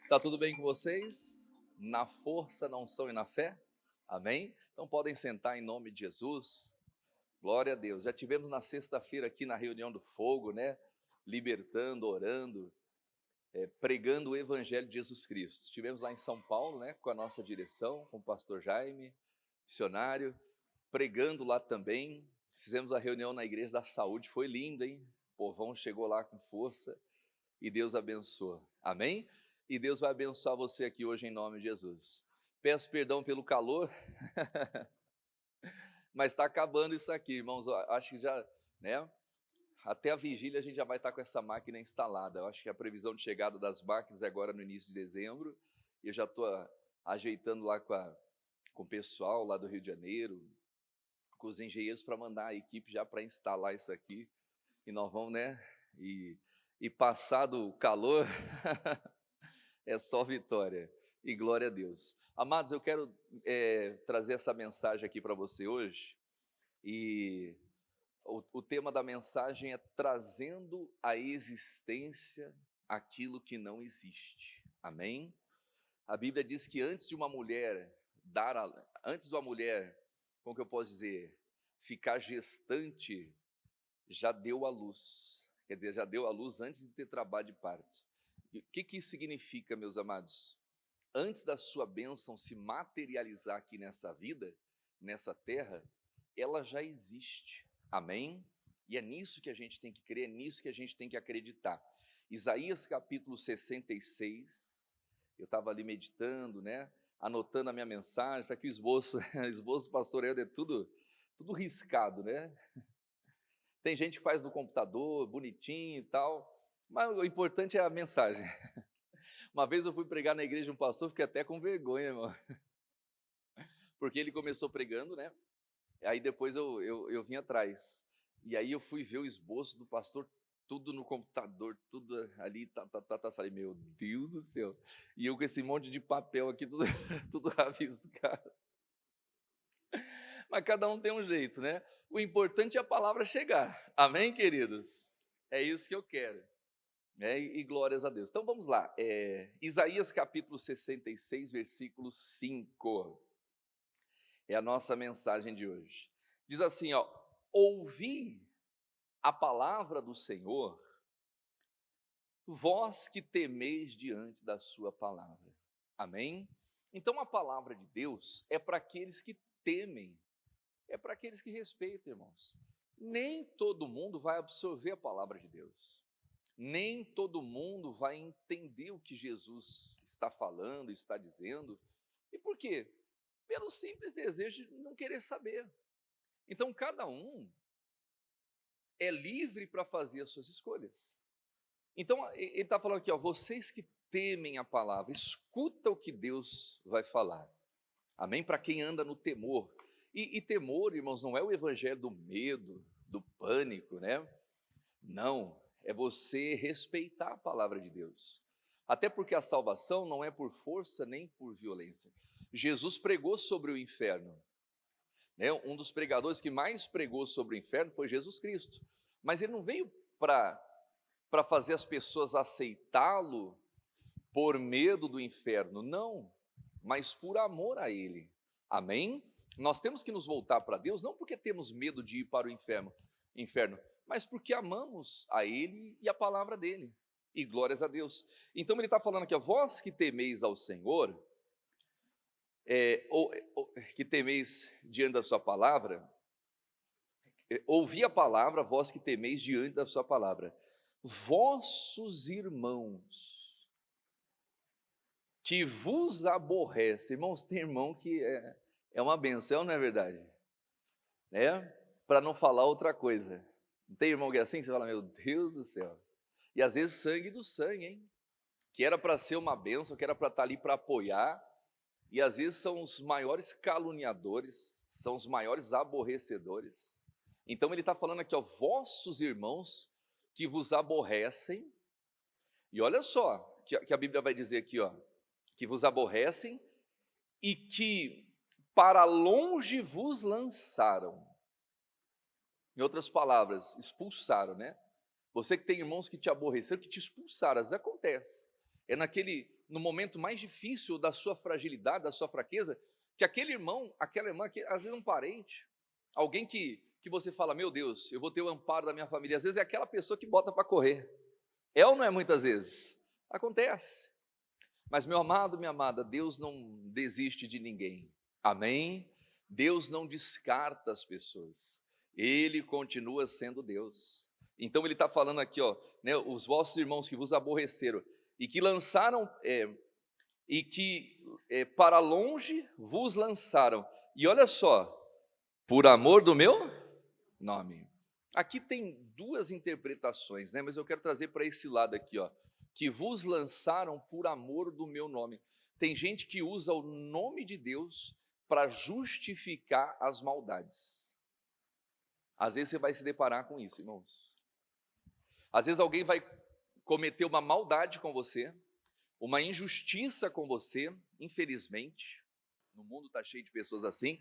Tá tudo bem com vocês? Na força, na unção e na fé? Amém? Então podem sentar em nome de Jesus. Glória a Deus. Já tivemos na sexta-feira aqui na reunião do fogo, né? Libertando, orando, pregando o Evangelho de Jesus Cristo. Estivemos lá em São Paulo, né? Com a nossa direção, com o pastor Jaime, missionário, pregando lá também. Fizemos a reunião na Igreja da Saúde, foi lindo, hein? O povão chegou lá com força e Deus abençoa. Amém? E Deus vai abençoar você aqui hoje em nome de Jesus. Peço perdão pelo calor, mas está acabando isso aqui, irmãos. Eu acho que já, né? Até a vigília a gente já vai estar com essa máquina instalada. Eu acho que a previsão de chegada das máquinas é agora no início de dezembro. E eu já estou ajeitando lá com o pessoal lá do Rio de Janeiro, com os engenheiros para mandar a equipe já para instalar isso aqui. E nós vamos, né? E passado o calor, é só vitória e glória a Deus. Amados, eu quero trazer essa mensagem aqui para você hoje, e o tema da mensagem é trazendo à existência aquilo que não existe. Amém? A Bíblia diz que antes de uma mulher antes de uma mulher, como que eu posso dizer, ficar gestante, já deu à luz. Quer dizer, já deu à luz antes de ter trabalho de parto. E o que isso significa, meus amados? Antes da sua bênção se materializar aqui nessa vida, nessa terra, ela já existe. Amém? E é nisso que a gente tem que crer, é nisso que a gente tem que acreditar. Isaías capítulo 66, eu estava ali meditando, né? Anotando a minha mensagem, está aqui o esboço, o esboço do pastor Helder, é tudo riscado, né? Tem gente que faz no computador, bonitinho e tal, mas o importante é a mensagem. Uma vez eu fui pregar na igreja de um pastor, fiquei até com vergonha, irmão, porque ele começou pregando, né? Aí depois eu vim atrás, e aí eu fui ver o esboço do pastor, tudo no computador, tudo ali, falei, meu Deus do céu, e eu com esse monte de papel aqui, tudo, tudo rabiscado, mas cada um tem um jeito, né? O importante é a palavra chegar, amém, queridos? É isso que eu quero. E glórias a Deus. Então vamos lá, Isaías capítulo 66, versículo 5, é a nossa mensagem de hoje. Diz assim, ó: ouvi a palavra do Senhor, vós que temeis diante da sua palavra. Amém? Então a palavra de Deus é para aqueles que temem, é para aqueles que respeitam, irmãos. Nem todo mundo vai absorver a palavra de Deus. Nem todo mundo vai entender o que Jesus está falando, está dizendo. E por quê? Pelo simples desejo de não querer saber. Então, cada um é livre para fazer as suas escolhas. Então, ele está falando aqui, ó, vocês que temem a palavra, escuta o que Deus vai falar. Amém? Para quem anda no temor. E temor, irmãos, não é o evangelho do medo, do pânico, né? Não, é você respeitar a palavra de Deus. Até porque a salvação não é por força nem por violência. Jesus pregou sobre o inferno, né? Um dos pregadores que mais pregou sobre o inferno foi Jesus Cristo. Mas ele não veio para fazer as pessoas aceitá-lo por medo do inferno, não, mas por amor a ele. Amém? Nós temos que nos voltar para Deus, não porque temos medo de ir para o inferno, mas porque amamos a Ele e a palavra dEle, e glórias a Deus. Então ele está falando aqui, ó, vós que temeis ao Senhor, que temeis diante da sua palavra, ouvi a palavra, vós que temeis diante da sua palavra, vossos irmãos, que vos aborrece. Irmãos, tem irmão que é uma benção, não é verdade? Né? Para não falar outra coisa. Não tem irmão que é assim? Você fala, meu Deus do céu. E às vezes sangue do sangue, hein? Que era para ser uma benção, que era para estar ali para apoiar, e às vezes são os maiores caluniadores, são os maiores aborrecedores. Então ele está falando aqui, ó, vossos irmãos que vos aborrecem, e olha só, que a Bíblia vai dizer aqui, ó, que vos aborrecem e que para longe vos lançaram. Em outras palavras, expulsaram, né? Você que tem irmãos que te aborreceram, que te expulsaram, às vezes acontece. É naquele no momento mais difícil da sua fragilidade, da sua fraqueza, que aquele irmão, aquela irmã, que às vezes é um parente, alguém que você fala, meu Deus, eu vou ter o amparo da minha família, às vezes é aquela pessoa que bota para correr. É ou não é muitas vezes? Acontece. Mas, meu amado, minha amada, Deus não desiste de ninguém. Amém? Deus não descarta as pessoas. Ele continua sendo Deus. Então ele está falando aqui, ó, né, os vossos irmãos que vos aborreceram e que lançaram, para longe vos lançaram. E olha só, por amor do meu nome. Aqui tem duas interpretações, né, mas eu quero trazer para esse lado aqui, ó, que vos lançaram por amor do meu nome. Tem gente que usa o nome de Deus para justificar as maldades. Às vezes você vai se deparar com isso, irmãos. Às vezes alguém vai cometer uma maldade com você, uma injustiça com você, infelizmente, no mundo está cheio de pessoas assim,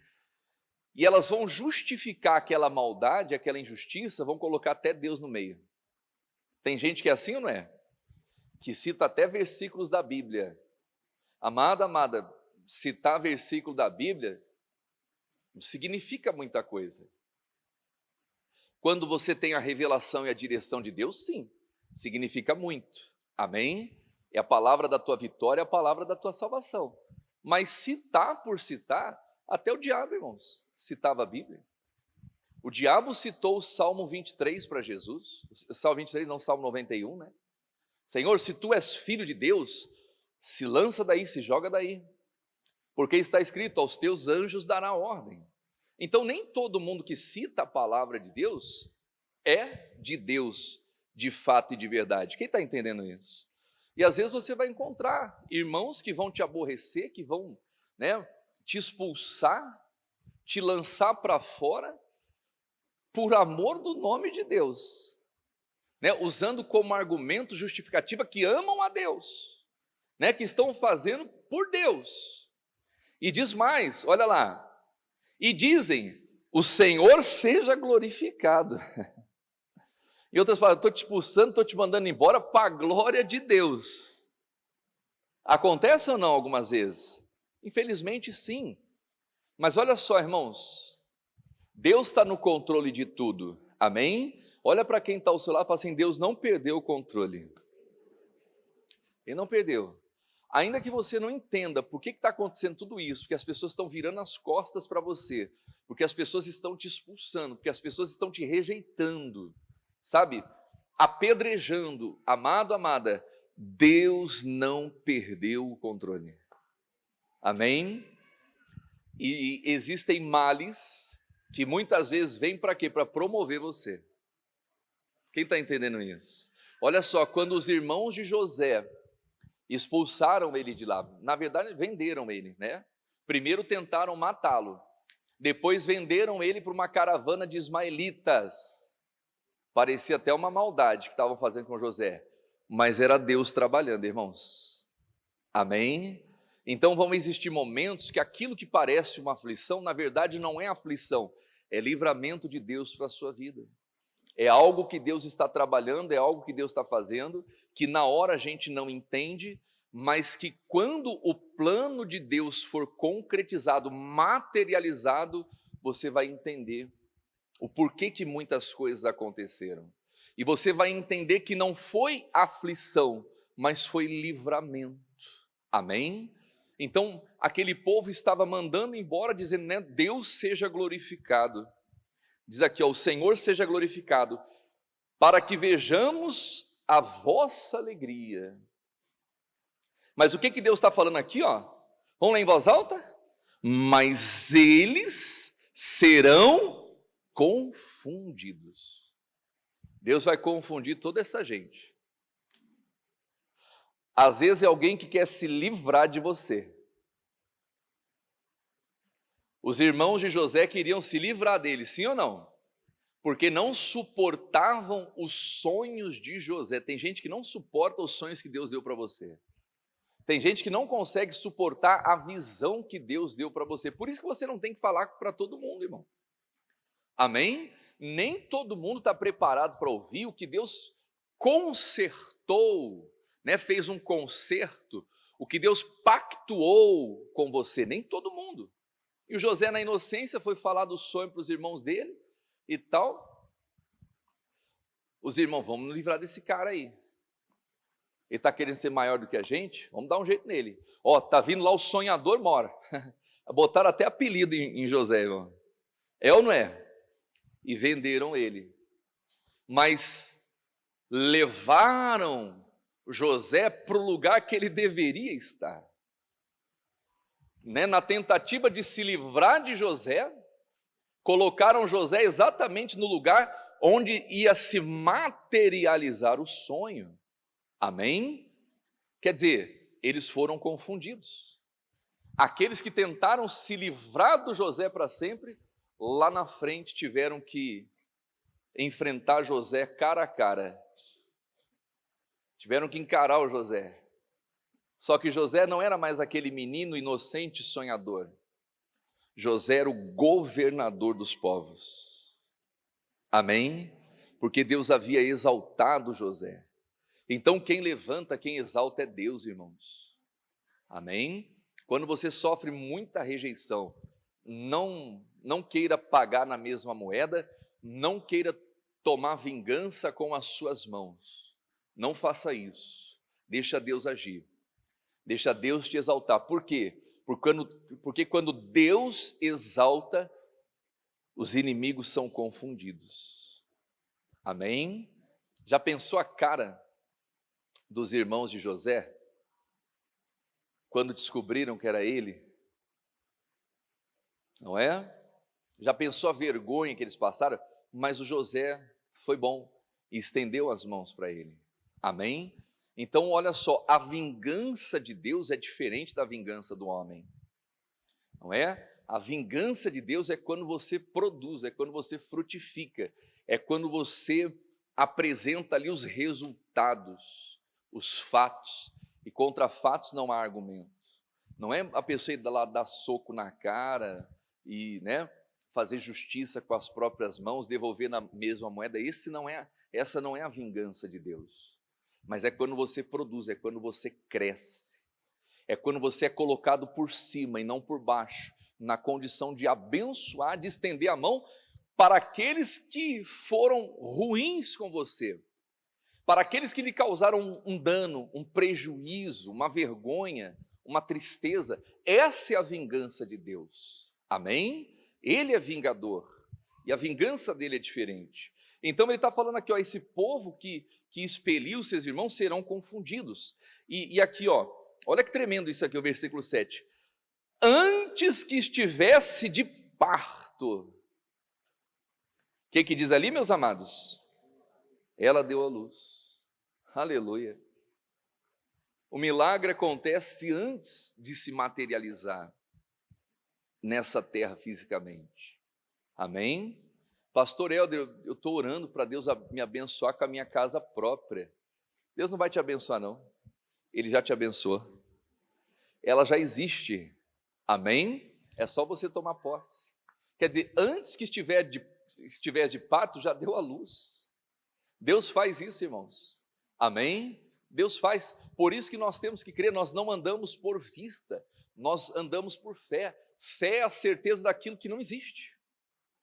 e elas vão justificar aquela maldade, aquela injustiça, vão colocar até Deus no meio. Tem gente que é assim ou não é? Que cita até versículos da Bíblia. Amada, citar versículo da Bíblia não significa muita coisa. Quando você tem a revelação e a direção de Deus, sim, significa muito. Amém? É a palavra da tua vitória, é a palavra da tua salvação. Mas citar por citar, até o diabo, irmãos, citava a Bíblia. O diabo citou o Salmo 23 para Jesus. Salmo 23, não, Salmo 91, né? Senhor, se tu és filho de Deus, se lança daí, se joga daí. Porque está escrito, aos teus anjos dará ordem. Então, nem todo mundo que cita a palavra de Deus é de Deus, de fato e de verdade. Quem está entendendo isso? E às vezes você vai encontrar irmãos que vão te aborrecer, que vão, né, te expulsar, te lançar para fora, por amor do nome de Deus, né, usando como argumento justificativa que amam a Deus, né, que estão fazendo por Deus. E diz mais, olha lá, e dizem, o Senhor seja glorificado. Em outras palavras, estou te expulsando, estou te mandando embora para a glória de Deus. Acontece ou não algumas vezes? Infelizmente sim. Mas olha só, irmãos, Deus está no controle de tudo, amém? Olha para quem está ao seu lado e fala assim, Deus não perdeu o controle. Ele não perdeu. Ainda que você não entenda por que está acontecendo tudo isso, porque as pessoas estão virando as costas para você, porque as pessoas estão te expulsando, porque as pessoas estão te rejeitando, sabe? Apedrejando. Amado, amada, Deus não perdeu o controle. Amém? E existem males que muitas vezes vêm para quê? Para promover você. Quem está entendendo isso? Olha só, quando os irmãos de José expulsaram ele de lá, na verdade venderam ele, né? Primeiro tentaram matá-lo, depois venderam ele para uma caravana de ismaelitas. Parecia até uma maldade que estavam fazendo com José, mas era Deus trabalhando, irmãos. Amém? Então vão existir momentos que aquilo que parece uma aflição, na verdade não é aflição, é livramento de Deus para a sua vida. É algo que Deus está trabalhando, é algo que Deus está fazendo, que na hora a gente não entende, mas que quando o plano de Deus for concretizado, materializado, você vai entender o porquê que muitas coisas aconteceram. E você vai entender que não foi aflição, mas foi livramento. Amém? Então, aquele povo estava mandando embora, dizendo, né, Deus seja glorificado. Diz aqui, ó, o Senhor seja glorificado, para que vejamos a vossa alegria. Mas o que Deus está falando aqui, ó? Vamos lá em voz alta? Mas eles serão confundidos. Deus vai confundir toda essa gente. Às vezes é alguém que quer se livrar de você. Os irmãos de José queriam se livrar dele, sim ou não? Porque não suportavam os sonhos de José. Tem gente que não suporta os sonhos que Deus deu para você. Tem gente que não consegue suportar a visão que Deus deu para você. Por isso que você não tem que falar para todo mundo, irmão. Amém? Nem todo mundo está preparado para ouvir o que Deus consertou, né? Fez um conserto, o que Deus pactuou com você, nem todo mundo. E o José, na inocência, foi falar do sonho para os irmãos dele e tal. Os irmãos, vamos nos livrar desse cara aí. Ele está querendo ser maior do que a gente, vamos dar um jeito nele. Ó, tá vindo lá o sonhador, mora. Botaram até apelido em José, irmão. É ou não é? E venderam ele. Mas levaram José para o lugar que ele deveria estar. Né? Na tentativa de se livrar de José, colocaram José exatamente no lugar onde ia se materializar o sonho. Amém? Quer dizer, eles foram confundidos. Aqueles que tentaram se livrar do José para sempre, lá na frente tiveram que enfrentar José cara a cara. Tiveram que encarar o José. Só que José não era mais aquele menino inocente sonhador. José era o governador dos povos. Amém? Porque Deus havia exaltado José. Então quem levanta, quem exalta é Deus, irmãos. Amém? Quando você sofre muita rejeição, não queira pagar na mesma moeda, não queira tomar vingança com as suas mãos. Não faça isso. Deixa Deus agir. Deixa Deus te exaltar. Por quê? Porque quando Deus exalta, os inimigos são confundidos. Amém? Já pensou a cara dos irmãos de José quando descobriram que era ele? Não é? Já pensou a vergonha que eles passaram? Mas o José foi bom e estendeu as mãos para ele. Amém? Então, olha só, a vingança de Deus é diferente da vingança do homem, não é? A vingança de Deus é quando você produz, é quando você frutifica, é quando você apresenta ali os resultados, os fatos, e contra fatos não há argumento. Não é a pessoa ir lá dar soco na cara e, né, fazer justiça com as próprias mãos, devolver na mesma moeda. Essa não é a vingança de Deus. Mas é quando você produz, é quando você cresce, é quando você é colocado por cima e não por baixo, na condição de abençoar, de estender a mão para aqueles que foram ruins com você, para aqueles que lhe causaram um dano, um prejuízo, uma vergonha, uma tristeza. Essa é a vingança de Deus. Amém? Ele é vingador e a vingança dele é diferente. Então ele está falando aqui, ó, esse povo que expeliu seus irmãos serão confundidos. E aqui, ó, olha que tremendo isso aqui, o versículo 7. Antes que estivesse de parto. O que diz ali, meus amados? Ela deu à luz. Aleluia. O milagre acontece antes de se materializar nessa terra fisicamente. Amém? Pastor Helder, eu estou orando para Deus me abençoar com a minha casa própria. Deus não vai te abençoar, não. Ele já te abençoou. Ela já existe. Amém? É só você tomar posse. Quer dizer, antes que estivesse de parto, já deu à luz. Deus faz isso, irmãos. Amém? Deus faz. Por isso que nós temos que crer, nós não andamos por vista, nós andamos por fé. Fé é a certeza daquilo que não existe,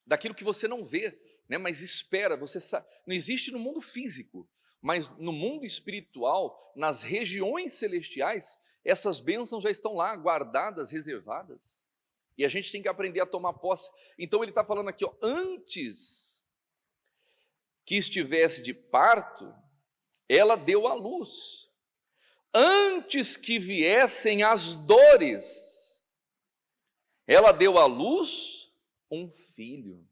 daquilo que você não vê, né? Mas espera, você sabe, não existe no mundo físico, mas no mundo espiritual, nas regiões celestiais, essas bênçãos já estão lá, guardadas, reservadas, e a gente tem que aprender a tomar posse. Então ele está falando aqui, ó, antes que estivesse de parto, ela deu à luz, antes que viessem as dores, ela deu à luz um filho.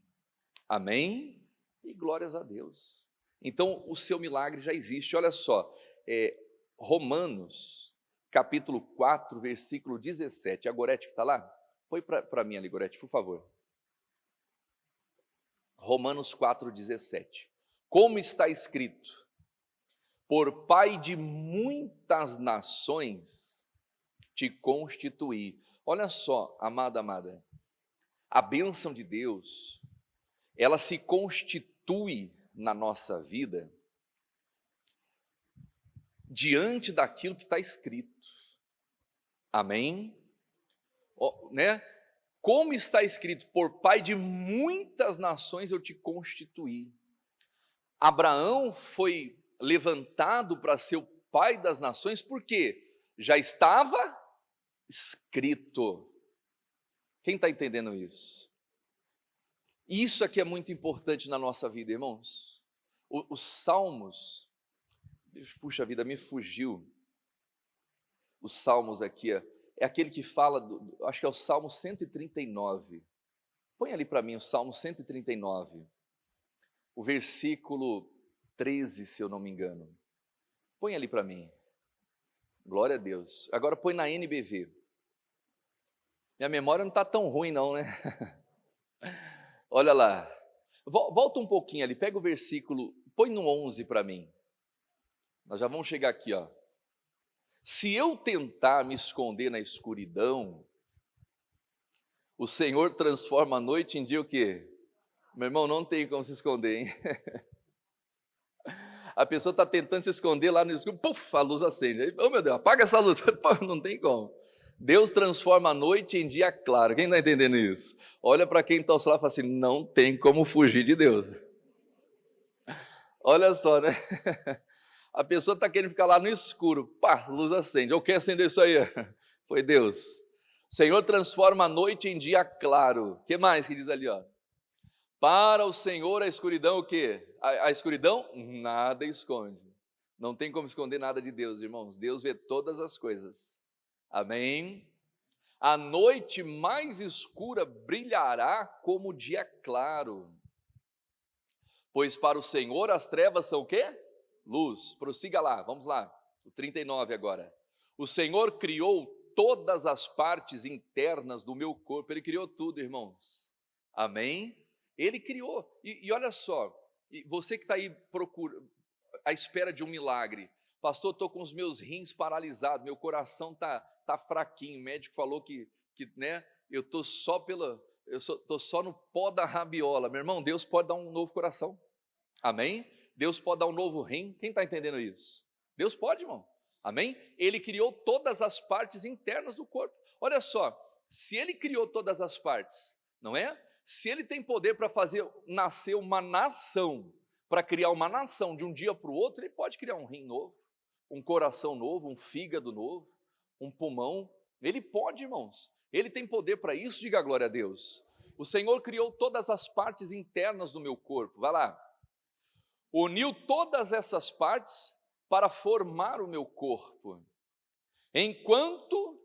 Amém? E glórias a Deus. Então o seu milagre já existe. Olha só, Romanos capítulo 4, versículo 17. A Gorete que está lá? Põe para mim ali, Gorete, por favor. Romanos 4, 17. Como está escrito: por pai de muitas nações te constituí. Olha só, amada, a bênção de Deus, ela se constitui na nossa vida diante daquilo que está escrito. Amém? Né? Como está escrito, por pai de muitas nações eu te constituí. Abraão foi levantado para ser o pai das nações, porque já estava escrito. Quem está entendendo isso? Isso aqui é muito importante na nossa vida, irmãos. Os salmos, puxa vida, me fugiu. Os salmos aqui, é aquele que fala, acho que é o Salmo 139. Põe ali para mim o Salmo 139, o versículo 13, se eu não me engano. Põe ali para mim. Glória a Deus. Agora põe na NBV. Minha memória não está tão ruim não, né? Olha lá. Volta um pouquinho ali, pega o versículo, põe no 11 para mim. Nós já vamos chegar aqui, ó. Se eu tentar me esconder na escuridão, o Senhor transforma a noite em dia o quê? Meu irmão, não tem como se esconder, hein? A pessoa está tentando se esconder lá no escuro, puf, a luz acende. Oh meu Deus, apaga essa luz. Não tem como. Deus transforma a noite em dia claro. Quem está entendendo isso? Olha para quem está ao seu lado e fala assim, não tem como fugir de Deus. Olha só, né? A pessoa está querendo ficar lá no escuro, pá, luz acende. Ou quem acendeu isso aí? Foi Deus. O Senhor transforma a noite em dia claro. O que mais que diz ali, ó? Para o Senhor a escuridão o quê? A escuridão nada esconde. Não tem como esconder nada de Deus, irmãos. Deus vê todas as coisas. Amém? A noite mais escura brilhará como o dia claro. Pois para o Senhor as trevas são o quê? Luz. Prossiga lá, vamos lá. O 39 agora. O Senhor criou todas as partes internas do meu corpo. Ele criou tudo, irmãos. Amém? Ele criou. E olha só, você que está aí à espera de um milagre. Pastor, estou com os meus rins paralisados, meu coração está fraquinho. O médico falou que né, eu estou só no pó da rabiola. Meu irmão, Deus pode dar um novo coração. Amém? Deus pode dar um novo rim. Quem está entendendo isso? Deus pode, irmão. Amém? Ele criou todas as partes internas do corpo. Olha só, se ele criou todas as partes, não é? Se ele tem poder para fazer nascer uma nação, para criar uma nação de um dia para o outro, ele pode criar um rim novo, um coração novo, um fígado novo, um pulmão. Ele pode, irmãos. Ele tem poder para isso, diga glória a Deus. O Senhor criou todas as partes internas do meu corpo. Vai lá. Uniu todas essas partes para formar o meu corpo. Enquanto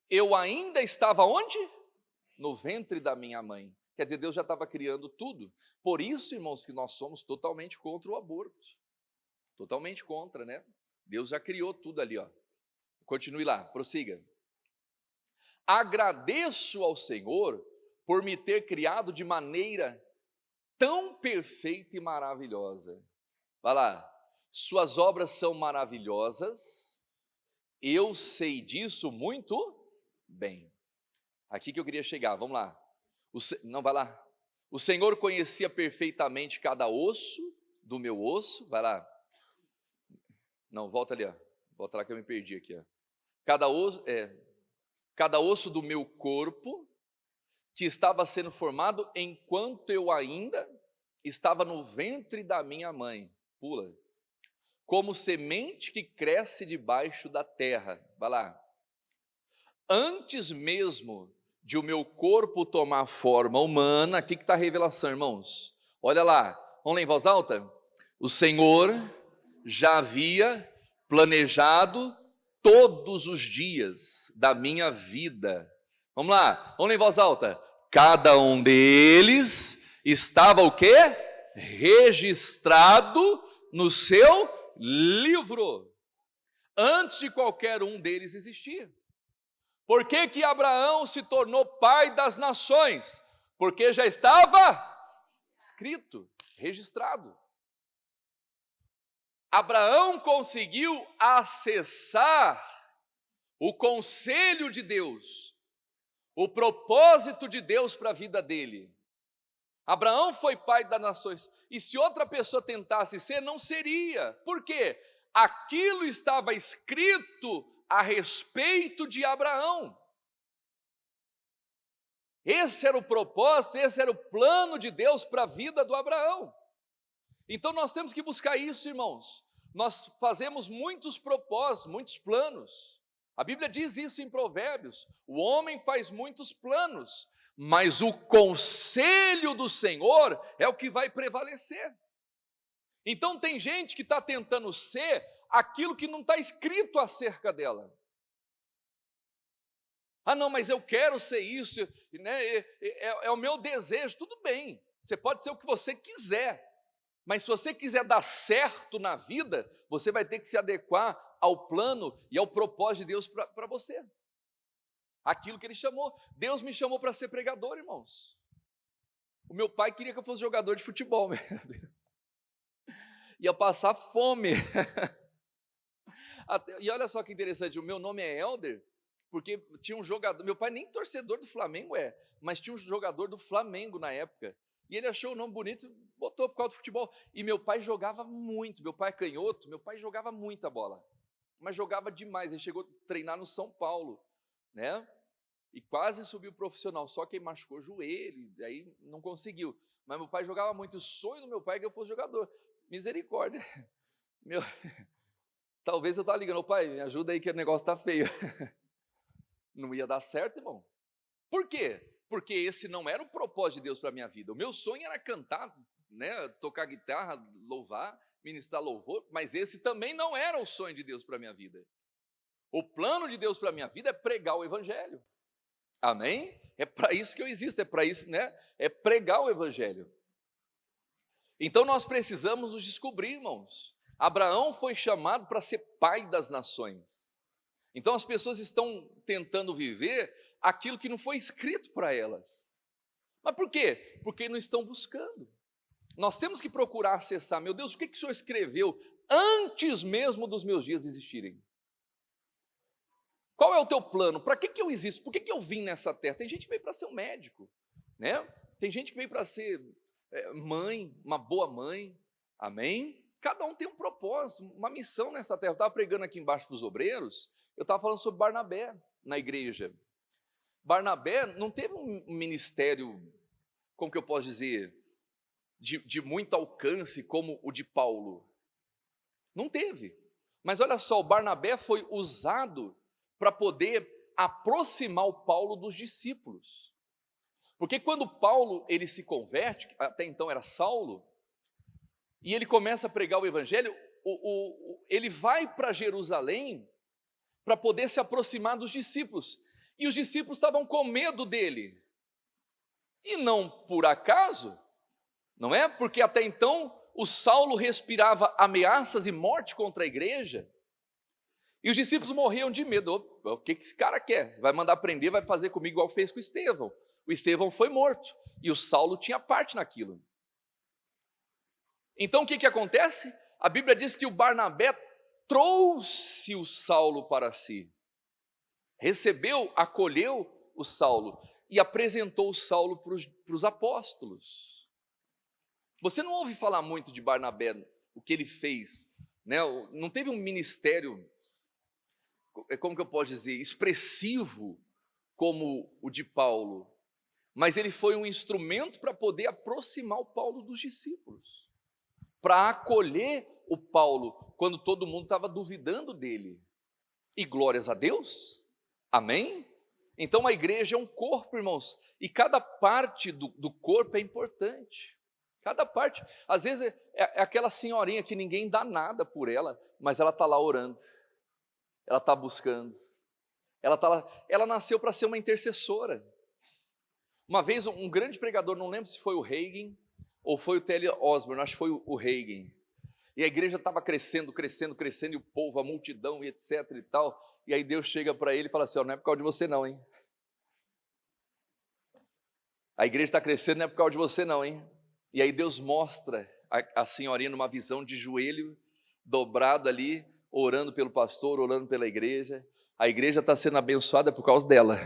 eu ainda estava onde? No ventre da minha mãe. Quer dizer, Deus já estava criando tudo. Por isso, irmãos, que nós somos totalmente contra o aborto. Totalmente contra, né? Deus já criou tudo ali, ó. Continue lá, prossiga. Agradeço ao Senhor por me ter criado de maneira tão perfeita e maravilhosa. Vai lá. Suas obras são maravilhosas. Eu sei disso muito bem. Aqui que eu queria chegar, vamos lá. Não, vai lá. O Senhor conhecia perfeitamente cada osso do meu osso. Vai lá. Não, volta ali, ó. Volta lá que eu me perdi aqui, ó. Cada osso do meu corpo que estava sendo formado enquanto eu ainda estava no ventre da minha mãe. Pula. Como semente que cresce debaixo da terra. Vai lá. Antes mesmo de o meu corpo tomar forma humana, aqui que está a revelação, irmãos. Olha lá, vamos ler em voz alta? O Senhor já havia planejado todos os dias da minha vida. Vamos lá, vamos ler em voz alta. Cada um deles estava o quê? Registrado no seu livro, antes de qualquer um deles existir. Por que Abraão se tornou pai das nações? Porque já estava escrito, registrado. Abraão conseguiu acessar o conselho de Deus, o propósito de Deus para a vida dele. Abraão foi pai das nações, e se outra pessoa tentasse ser, não seria. Por quê? Aquilo estava escrito a respeito de Abraão. Esse era o propósito, esse era o plano de Deus para a vida do Abraão. Então nós temos que buscar isso, irmãos. Nós fazemos muitos propósitos, muitos planos. A Bíblia diz isso em Provérbios: o homem faz muitos planos, mas o conselho do Senhor é o que vai prevalecer. Então tem gente que está tentando ser aquilo que não está escrito acerca dela. Ah não, mas eu quero ser isso, né? É o meu desejo. Tudo bem, você pode ser o que você quiser, mas se você quiser dar certo na vida, você vai ter que se adequar ao plano e ao propósito de Deus para você. Aquilo que Ele chamou. Deus me chamou para ser pregador, irmãos. O meu pai queria que eu fosse jogador de futebol, ia passar fome. E olha só que interessante, o meu nome é Helder, porque tinha um jogador, meu pai nem torcedor do Flamengo mas tinha um jogador do Flamengo na época, e ele achou o nome bonito, botou por causa do futebol, e meu pai jogava muito, meu pai é canhoto, meu pai jogava muita bola, mas jogava demais, ele chegou a treinar no São Paulo, né, e quase subiu profissional, só que ele machucou o joelho, aí não conseguiu, mas meu pai jogava muito, o sonho do meu pai é que eu fosse jogador, misericórdia, talvez eu estava ligando, pai, me ajuda aí que o negócio está feio, não ia dar certo, irmão. Por quê? Porque esse não era o propósito de Deus para a minha vida. O meu sonho era cantar, né, tocar guitarra, louvar, ministrar louvor, mas esse também não era o sonho de Deus para a minha vida. O plano de Deus para a minha vida é pregar o Evangelho. Amém? É para isso que eu existo, é para isso, né? É pregar o Evangelho. Então nós precisamos nos descobrir, irmãos. Abraão foi chamado para ser pai das nações. Então as pessoas estão tentando viver aquilo que não foi escrito para elas. Mas por quê? Porque não estão buscando. Nós temos que procurar acessar, meu Deus, o que o Senhor escreveu antes mesmo dos meus dias existirem? Qual é o teu plano? Para que eu existo? Por que eu vim nessa terra? Tem gente que veio para ser um médico, né? Tem gente que veio para ser mãe, uma boa mãe, amém? Cada um tem um propósito, uma missão nessa terra. Eu estava pregando aqui embaixo para os obreiros, eu estava falando sobre Barnabé na igreja. Barnabé não teve um ministério, como que eu posso dizer, de muito alcance como o de Paulo. Não teve. Mas olha só, o Barnabé foi usado para poder aproximar o Paulo dos discípulos. Porque quando Paulo ele se converte, até então era Saulo, e ele começa a pregar o evangelho, ele vai para Jerusalém para poder se aproximar dos discípulos. E os discípulos estavam com medo dele. E não por acaso, não é? Porque até então o Saulo respirava ameaças e morte contra a igreja. E os discípulos morriam de medo. O que esse cara quer? Vai mandar prender, vai fazer comigo igual fez com Estevão. O Estevão foi morto e o Saulo tinha parte naquilo. Então o que acontece? A Bíblia diz que o Barnabé trouxe o Saulo para si. Recebeu, acolheu o Saulo e apresentou o Saulo para os apóstolos. Você não ouve falar muito de Barnabé, o que ele fez, né? Não teve um ministério, como que eu posso dizer, expressivo como o de Paulo, mas ele foi um instrumento para poder aproximar o Paulo dos discípulos, para acolher o Paulo quando todo mundo estava duvidando dele. E glórias a Deus, amém? Então a igreja é um corpo, irmãos, e cada parte do corpo é importante. Cada parte, às vezes é aquela senhorinha que ninguém dá nada por ela, mas ela está lá orando, ela está buscando, ela está lá, ela nasceu para ser uma intercessora. Uma vez um grande pregador, não lembro se foi o Reagan ou foi o T.L. Osborne, acho que foi o Reagan, e a igreja estava crescendo, e o povo, a multidão, e etc e tal, e aí Deus chega para ele e fala assim, não é por causa de você não, hein? A igreja está crescendo, não é por causa de você não, hein? E aí Deus mostra a senhorinha numa visão de joelho dobrado ali, orando pelo pastor, orando pela igreja. A igreja está sendo abençoada por causa dela.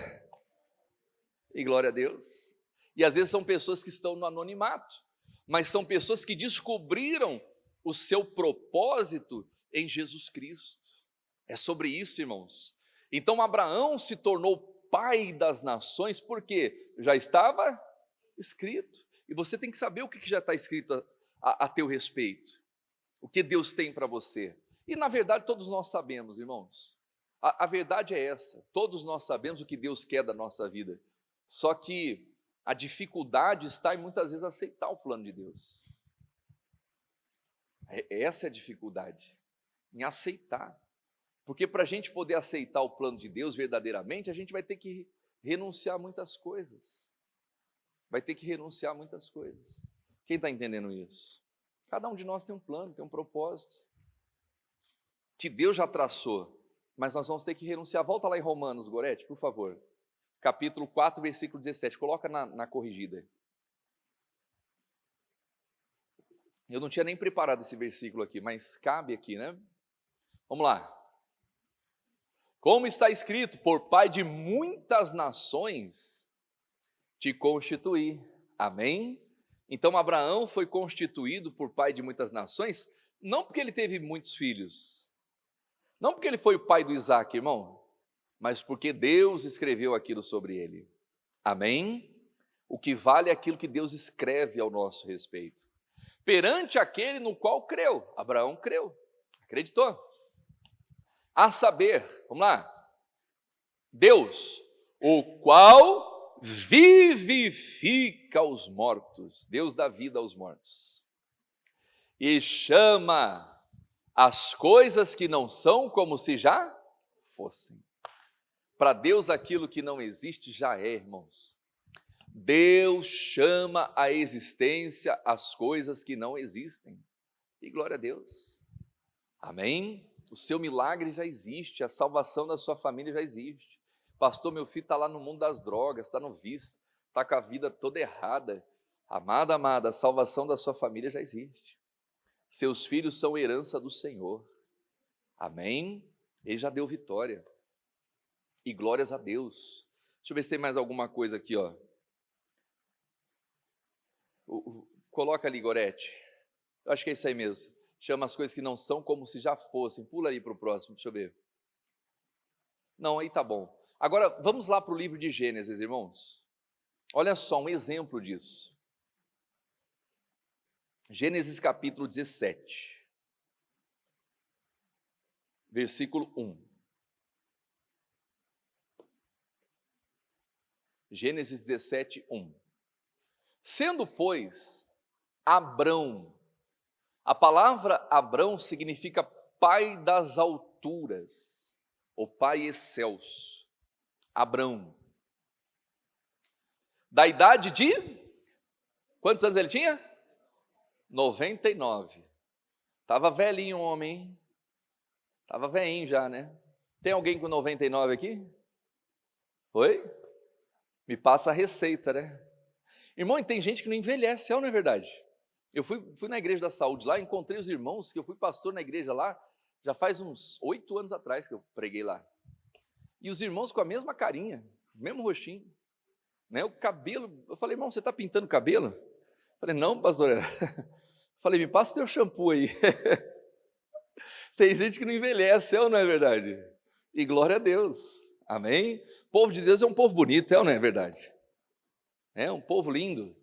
E glória a Deus. E às vezes são pessoas que estão no anonimato, mas são pessoas que descobriram o seu propósito em Jesus Cristo. É sobre isso, irmãos. Então Abraão se tornou pai das nações, porque já estava escrito. E você tem que saber o que já está escrito a teu respeito. O que Deus tem para você. E na verdade todos nós sabemos, irmãos. A verdade é essa. Todos nós sabemos o que Deus quer da nossa vida. Só que a dificuldade está em muitas vezes aceitar o plano de Deus. Essa é a dificuldade, em aceitar. Porque para a gente poder aceitar o plano de Deus verdadeiramente, a gente vai ter que renunciar a muitas coisas. Vai ter que renunciar a muitas coisas. Quem está entendendo isso? Cada um de nós tem um plano, tem um propósito, que Deus já traçou, mas nós vamos ter que renunciar. Volta lá em Romanos, Gorete, por favor. Capítulo 4, versículo 17. Coloca na corrigida. Eu não tinha nem preparado esse versículo aqui, mas cabe aqui, né? Vamos lá. Como está escrito, por pai de muitas nações te constituí. Amém? Então Abraão foi constituído por pai de muitas nações, não porque ele teve muitos filhos, não porque ele foi o pai do Isaac, irmão, mas porque Deus escreveu aquilo sobre ele. Amém? O que vale é aquilo que Deus escreve ao nosso respeito. Perante aquele no qual creu. Abraão creu, acreditou. A saber, vamos lá, Deus, o qual vivifica os mortos, Deus dá vida aos mortos, e chama as coisas que não são como se já fossem. Para Deus aquilo que não existe já é, irmãos. Deus chama à existência as coisas que não existem, e glória a Deus, amém? O seu milagre já existe, a salvação da sua família já existe. Pastor, meu filho está lá no mundo das drogas, está no vício, está com a vida toda errada. Amada, a salvação da sua família já existe. Seus filhos são herança do Senhor. Amém? Ele já deu vitória. E glórias a Deus. Deixa eu ver se tem mais alguma coisa aqui, ó. Coloca ali, Gorete. Eu acho que é isso aí mesmo. Chama as coisas que não são como se já fossem. Pula aí para o próximo, deixa eu ver. Não, aí tá bom. Agora, vamos lá para o livro de Gênesis, irmãos. Olha só, um exemplo disso. Gênesis capítulo 17. Versículo 1. Gênesis 17, 1. Sendo, pois, Abrão, a palavra Abrão significa pai das alturas, ou pai excelso. Abrão. Da idade de? Quantos anos ele tinha? 99. Estava velhinho o homem, hein? Estava velhinho já, né? Tem alguém com 99 aqui? Oi? Me passa a receita, né? Irmão, e tem gente que não envelhece, não é verdade? Eu fui na igreja da saúde lá, encontrei os irmãos, que eu fui pastor na igreja lá, já faz uns 8 anos atrás que eu preguei lá. E os irmãos com a mesma carinha, mesmo rostinho, né? O cabelo, eu falei, irmão, você está pintando o cabelo? Eu falei, não, pastor. Eu falei, me passa o teu shampoo aí. Tem gente que não envelhece, não é verdade? E glória a Deus, amém? O povo de Deus é um povo bonito, não é verdade? É um povo lindo.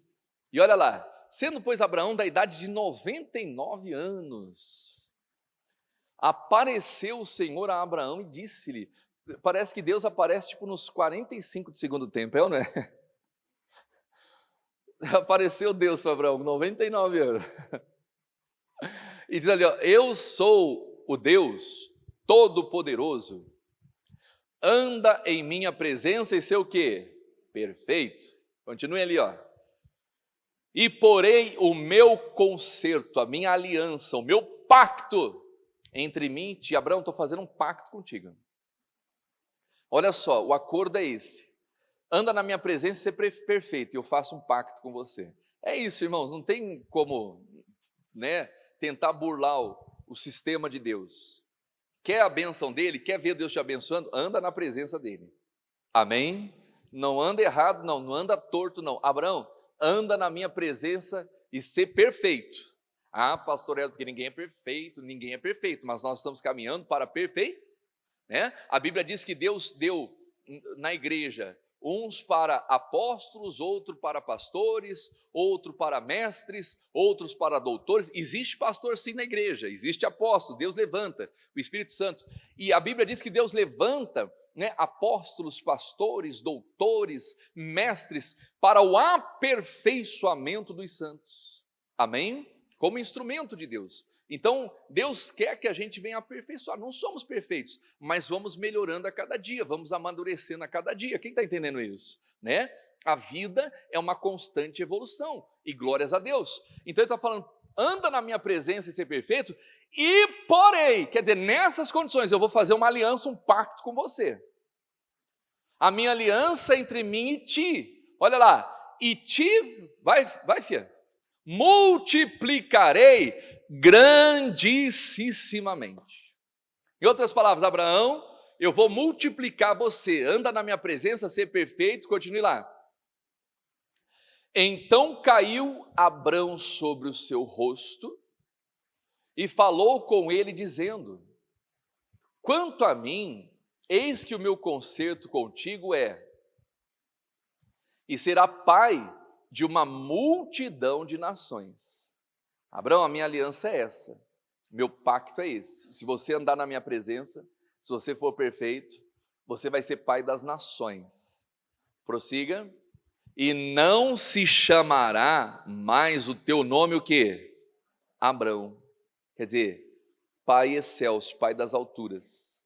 E olha lá, sendo pois Abraão da idade de 99 anos, apareceu o Senhor a Abraão e disse-lhe, parece que Deus aparece tipo nos 45 do segundo tempo, não é? Apareceu Deus para Abraão, 99 anos. E diz ali, ó, eu sou o Deus Todo-Poderoso, anda em minha presença e ser o quê? Perfeito. Continue ali, ó. E porei o meu concerto, a minha aliança, o meu pacto entre mim e ti. Abraão, estou fazendo um pacto contigo. Olha só, o acordo é esse. Anda na minha presença e ser perfeito, e eu faço um pacto com você. É isso, irmãos, não tem como, né, tentar burlar o sistema de Deus. Quer a bênção dele? Quer ver Deus te abençoando? Anda na presença dele. Amém? Não anda errado, não anda torto, não. Abraão, anda na minha presença e ser perfeito. Ah, pastor, porque ninguém é perfeito, mas nós estamos caminhando para perfeição. né? A Bíblia diz que Deus deu na igreja uns para apóstolos, outro para pastores, outro para mestres, outros para doutores. Existe pastor sim na igreja, existe apóstolo, Deus levanta, o Espírito Santo. E a Bíblia diz que Deus levanta, né, apóstolos, pastores, doutores, mestres, para o aperfeiçoamento dos santos. Amém? Como instrumento de Deus. Então, Deus quer que a gente venha aperfeiçoar. Não somos perfeitos, mas vamos melhorando a cada dia, vamos amadurecendo a cada dia. Quem está entendendo isso? Né? A vida é uma constante evolução, e glórias a Deus. Então, ele está falando, anda na minha presença e ser perfeito, e porém, quer dizer, nessas condições, eu vou fazer uma aliança, um pacto com você. A minha aliança entre mim e ti. Olha lá, e ti, vai filha, multiplicarei grandissimamente. Em outras palavras, Abraão, eu vou multiplicar você, anda na minha presença, ser perfeito, continue lá. Então caiu Abrão sobre o seu rosto e falou com ele, dizendo: quanto a mim, eis que o meu concerto contigo é, e será pai de uma multidão de nações. Abraão, a minha aliança é essa, meu pacto é esse. Se você andar na minha presença, se você for perfeito, você vai ser pai das nações. Prossiga. E não se chamará mais o teu nome o quê? Abrão. Quer dizer, pai excelso, pai das alturas.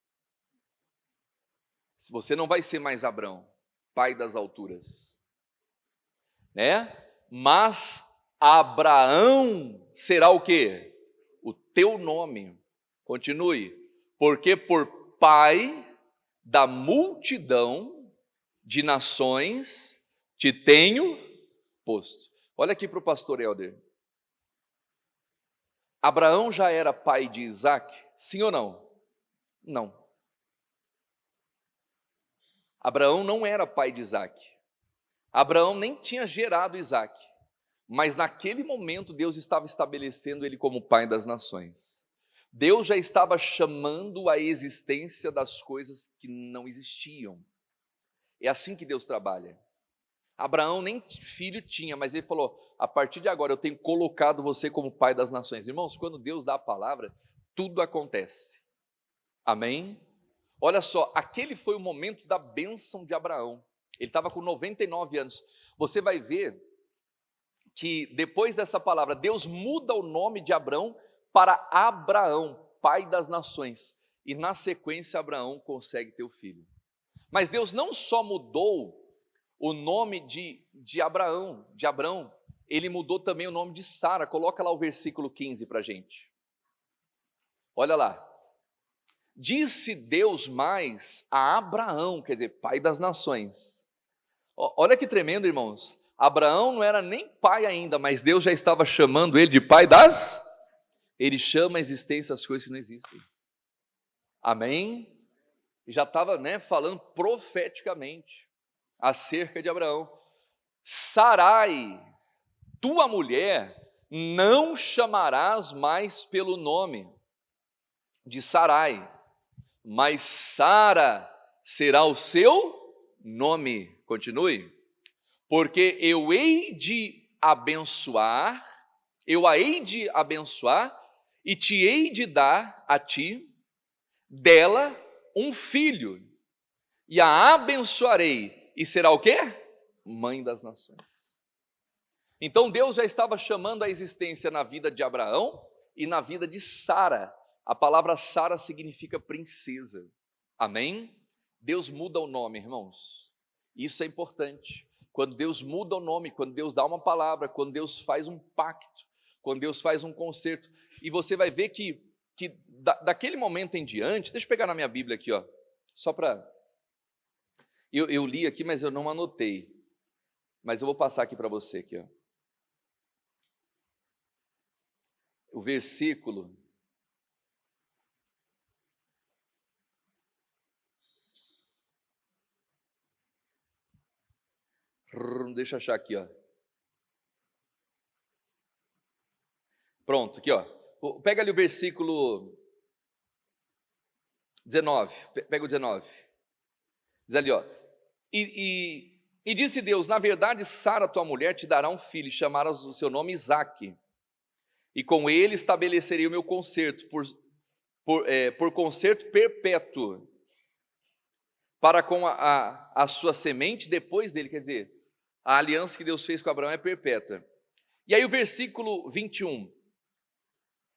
Se você não vai ser mais Abrão, pai das alturas, né? Mas Abraão será o quê? O teu nome. Continue. Porque por pai da multidão de nações te tenho posto. Olha aqui para o pastor Helder. Abraão já era pai de Isaac? Sim ou não? Não. Abraão não era pai de Isaac. Abraão nem tinha gerado Isaac. Mas naquele momento Deus estava estabelecendo ele como pai das nações. Deus já estava chamando a existência das coisas que não existiam. É assim que Deus trabalha. Abraão nem filho tinha, mas ele falou, a partir de agora eu tenho colocado você como pai das nações. Irmãos, quando Deus dá a palavra, tudo acontece. Amém? Olha só, aquele foi o momento da bênção de Abraão. Ele estava com 99 anos. Você vai ver que depois dessa palavra, Deus muda o nome de Abrão para Abraão, pai das nações. E na sequência, Abraão consegue ter o filho. Mas Deus não só mudou o nome de Abraão, ele mudou também o nome de Sara. Coloca lá o versículo 15 para a gente. Olha lá. Disse Deus mais a Abraão, quer dizer, pai das nações. Olha que tremendo, irmãos. Abraão não era nem pai ainda, mas Deus já estava chamando ele de pai das... Ele chama a existência as coisas que não existem. Amém? E já estava, falando profeticamente acerca de Abraão. Sarai, tua mulher, não chamarás mais pelo nome de Sarai, mas Sara será o seu nome. Continue. Porque eu a hei de abençoar e te hei de dar a ti dela um filho, e a abençoarei, e será o quê? Mãe das nações. Então Deus já estava chamando a existência na vida de Abraão e na vida de Sara. A palavra Sara significa princesa. Amém? Deus muda o nome, irmãos. Isso é importante. Quando Deus muda o nome, quando Deus dá uma palavra, quando Deus faz um pacto, quando Deus faz um concerto, e você vai ver que daquele momento em diante, deixa eu pegar na minha Bíblia aqui, ó, só para... Eu li aqui, mas eu não anotei, mas eu vou passar aqui para você, aqui, ó. O versículo... Deixa eu achar aqui, ó. Pronto, aqui, ó. Pega ali o versículo 19, pega o 19. Diz ali, ó. E disse Deus: na verdade, Sara, tua mulher, te dará um filho, e chamarás o seu nome Isaque, e com ele estabelecerei o meu concerto, por concerto perpétuo, para com a sua semente depois dele. Quer dizer, a aliança que Deus fez com Abraão é perpétua. E aí o versículo 21,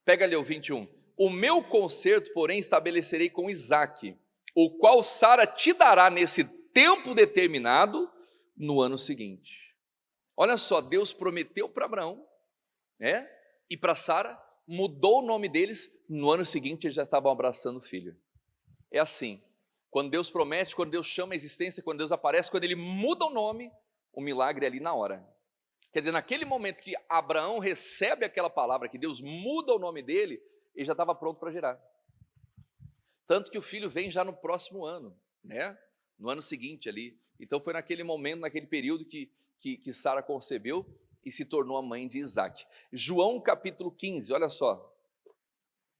pega ali o 21. O meu concerto, porém, estabelecerei com Isaque, o qual Sara te dará nesse tempo determinado no ano seguinte. Olha só, Deus prometeu para Abraão, né? E para Sara, mudou o nome deles, no ano seguinte eles já estavam abraçando o filho. É assim, quando Deus promete, quando Deus chama a existência, quando Deus aparece, quando Ele muda o nome, o milagre é ali na hora. Quer dizer, naquele momento que Abraão recebe aquela palavra, que Deus muda o nome dele, ele já estava pronto para gerar. Tanto que o filho vem já no próximo ano, né? No ano seguinte ali. Então foi naquele momento, naquele período que Sara concebeu e se tornou a mãe de Isaque. João capítulo 15, olha só.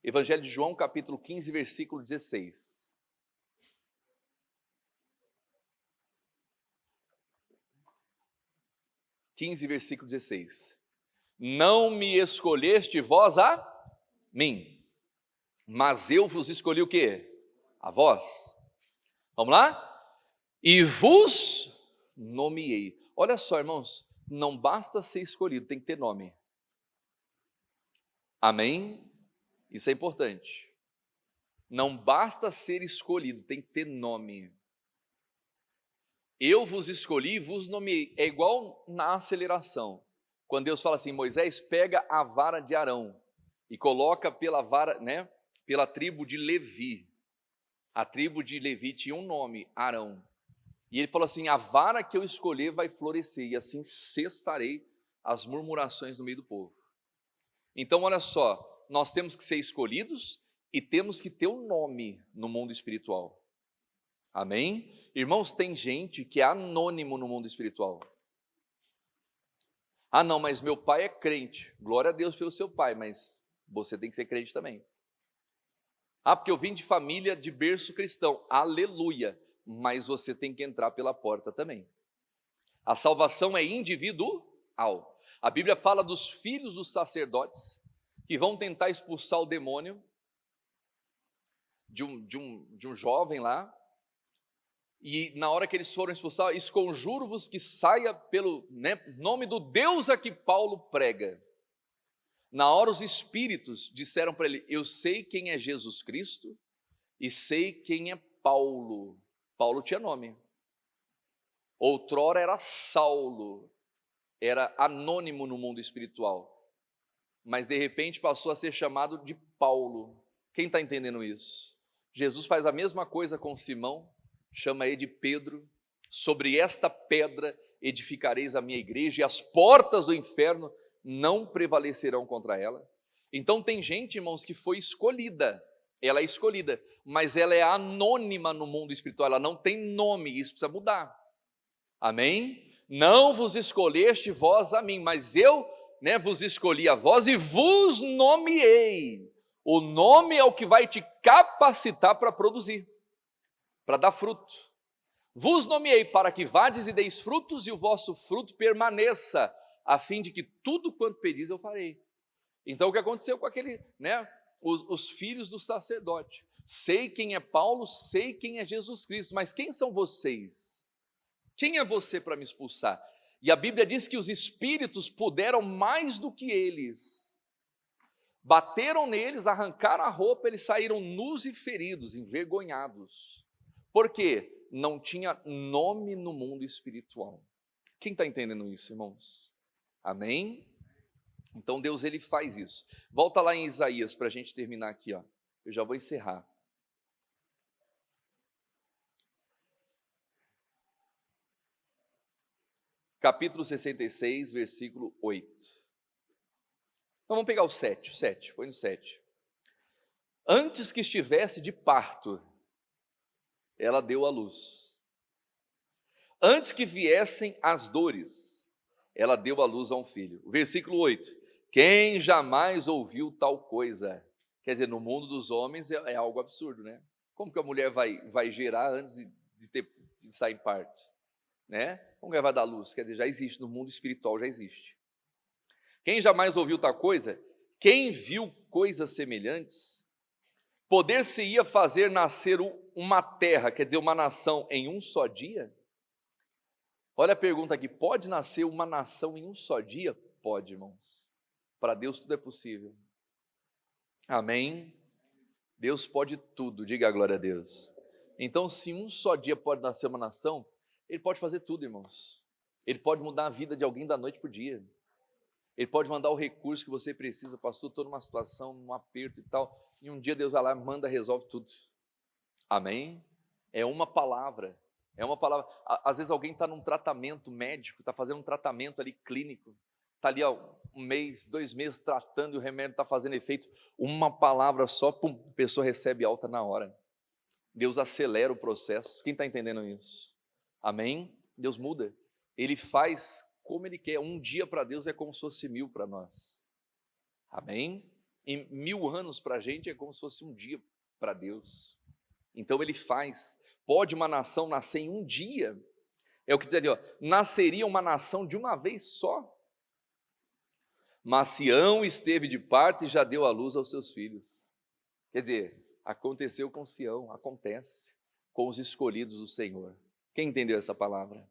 Evangelho de João capítulo 15, versículo 16. Versículo 16. Não me escolheste vós a mim, mas eu vos escolhi o quê? A vós. Vamos lá? E vos nomeei. Olha só, irmãos, não basta ser escolhido, tem que ter nome. Amém? Isso é importante. Não basta ser escolhido, tem que ter nome. Eu vos escolhi e vos nomeei. É igual na aceleração. Quando Deus fala assim: Moisés, pega a vara de Arão e coloca pela vara, né, pela tribo de Levi. A tribo de Levi tinha um nome, Arão. E ele falou assim: a vara que eu escolher vai florescer, e assim cessarei as murmurações no meio do povo. Então, olha só, nós temos que ser escolhidos e temos que ter um nome no mundo espiritual. Amém? Irmãos, tem gente que é anônimo no mundo espiritual. Ah, não, mas meu pai é crente. Glória a Deus pelo seu pai, mas você tem que ser crente também. Ah, porque eu vim de família de berço cristão. Aleluia. Mas você tem que entrar pela porta também. A salvação é individual. A Bíblia fala dos filhos dos sacerdotes que vão tentar expulsar o demônio de um jovem lá. E na hora que eles foram expulsar, esconjuro-vos que saia pelo nome do Deus a que Paulo prega. Na hora os espíritos disseram para ele: eu sei quem é Jesus Cristo e sei quem é Paulo. Paulo tinha nome. Outrora era Saulo, era anônimo no mundo espiritual, mas de repente passou a ser chamado de Paulo. Quem está entendendo isso? Jesus faz a mesma coisa com Simão, chama ele de Pedro. Sobre esta pedra edificareis a minha igreja, e as portas do inferno não prevalecerão contra ela. Então tem gente, irmãos, que foi escolhida, ela é escolhida, mas ela é anônima no mundo espiritual, ela não tem nome, isso precisa mudar. Amém? Não vos escolheste vós a mim, mas eu vos escolhi a vós e vos nomeei. O nome é o que vai te capacitar para produzir, para dar fruto. Vos nomeei para que vades e deis frutos e o vosso fruto permaneça, a fim de que tudo quanto pedis eu farei. Então o que aconteceu com aquele, os filhos do sacerdote? Sei quem é Paulo, sei quem é Jesus Cristo, mas quem são vocês? Quem é você para me expulsar? E a Bíblia diz que os espíritos puderam mais do que eles. Bateram neles, arrancaram a roupa, eles saíram nus e feridos, envergonhados. Por quê? Não tinha nome no mundo espiritual. Quem está entendendo isso, irmãos? Amém? Então Deus, ele faz isso. Volta lá em Isaías para a gente terminar aqui, ó. Eu já vou encerrar. Capítulo 66, versículo 8. Então vamos pegar o 7, põe no 7. Antes que estivesse de parto, ela deu à luz. Antes que viessem as dores, ela deu à luz a um filho. O versículo 8. Quem jamais ouviu tal coisa? Quer dizer, no mundo dos homens é algo absurdo, né? Como que a mulher vai gerar antes de sair em parte? Né? Como que ela vai dar luz? Quer dizer, já existe, no mundo espiritual já existe. Quem jamais ouviu tal coisa? Quem viu coisas semelhantes? Poder-se-ia fazer nascer uma terra, quer dizer, uma nação em um só dia? Olha a pergunta aqui, pode nascer uma nação em um só dia? Pode, irmãos. Para Deus tudo é possível. Amém? Deus pode tudo, diga a glória a Deus. Então, se um só dia pode nascer uma nação, Ele pode fazer tudo, irmãos. Ele pode mudar a vida de alguém da noite para o dia. Ele pode mandar o recurso que você precisa, pastor, estou numa situação, num aperto e tal, e um dia Deus vai lá, manda, resolve tudo. Amém? É uma palavra. Às vezes alguém está num tratamento médico, está fazendo um tratamento ali clínico, está ali um mês, 2 meses tratando e o remédio está fazendo efeito. Uma palavra só, pum, a pessoa recebe alta na hora. Deus acelera o processo. Quem está entendendo isso? Amém? Deus muda. Ele faz como Ele quer. Um dia para Deus é como se fosse 1000 para nós. Amém? E 1000 anos para a gente é como se fosse um dia para Deus. Então Ele faz. Pode uma nação nascer em um dia? É o que diz ali, ó, nasceria uma nação de uma vez só. Mas Sião esteve de parto e já deu à luz aos seus filhos. Quer dizer, aconteceu com Sião, acontece com os escolhidos do Senhor. Quem entendeu essa palavra?